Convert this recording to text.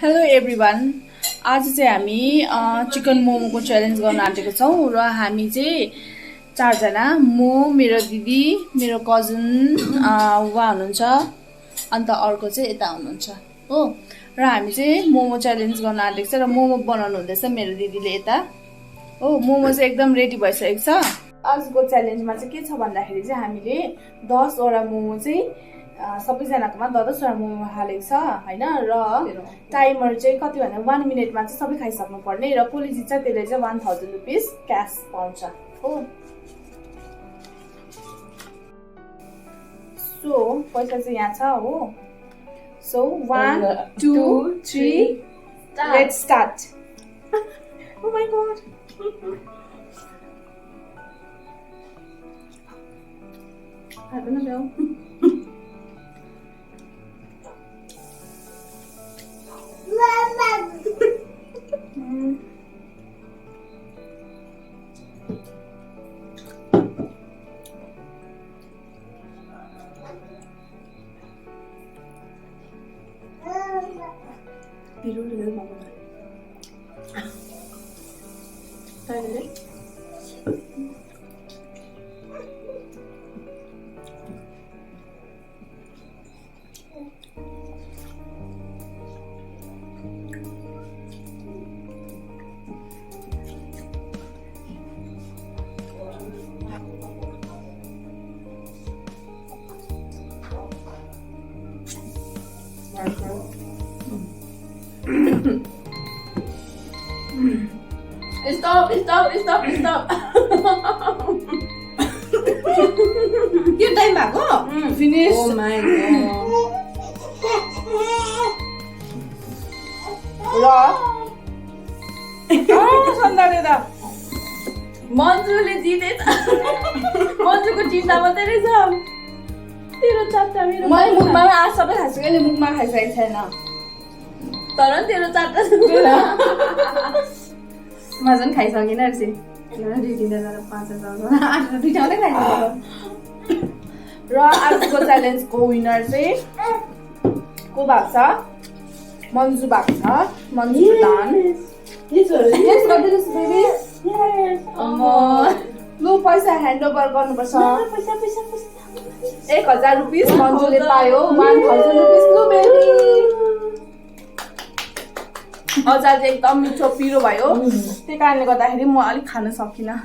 Hello everyone, आज चाहिँ हामी चिकन मोमोको च्यालेन्ज गर्न आँटेको छौँ र हामी चाहिँ चारजना, म, मेरो दिदी, मेरो कजन उहाँ हुनुहुन्छ, अन्त अर्को चाहिँ यता हुनुहुन्छ हो। र हामी चाहिँ मोमो च्यालेन्ज गर्न आँटेको छ र मोमो बनाउनु हुँदैछ मेरो दिदीले यता हो। मोमो चाहिँ एकदम रेडी भइसकेको छ। आजको च्यालेन्जमा चाहिँ के छ भन्दाखेरि चाहिँ हामीले 10 वटा मोमो चाहिँ सबैजनाकोमा 10 वटा मोमो हालेको छ हैन। र टाइमर चाहिँ कति भन्दा 1 मिनेटमा चाहिँ सबै खाइसक्नु पर्ने र कसले जित्छ त्यसले चाहिँ 1000 रुपिस क्यास पाउँछ हो। सो पैसा चाहिँ यहाँ छ हो। So 1 2 3 let's start. Oh my God, I don't know. Stop. Your time back, oh? Finish. Oh my god. सन्दाले मन्जुले जितेछ। मन्जुको चिन्ता मात्रै रहेछ। तेरो चारटा मेरो मैले मुखमा आज सबै खाइसकेँ, अहिले मुखमा खाइसकेको छैन। तर तेरो चारटा म झन् खाइसकेन रहेछ। र आजको च्यालेन्जको विनर चाहिँ को भएको छ? मन्जु भएको छ। मन्जु दान लु पैसा ह्यान्ड ओभर गर्नुपर्छ। 1000 रुपिस मन्जुले पायो। 1000 रुपिस लु बेबी। अचार चाहिँ एकदम मिठो पिरो भयो, त्यही कारणले गर्दाखेरि म अलिक खान सकिनँ।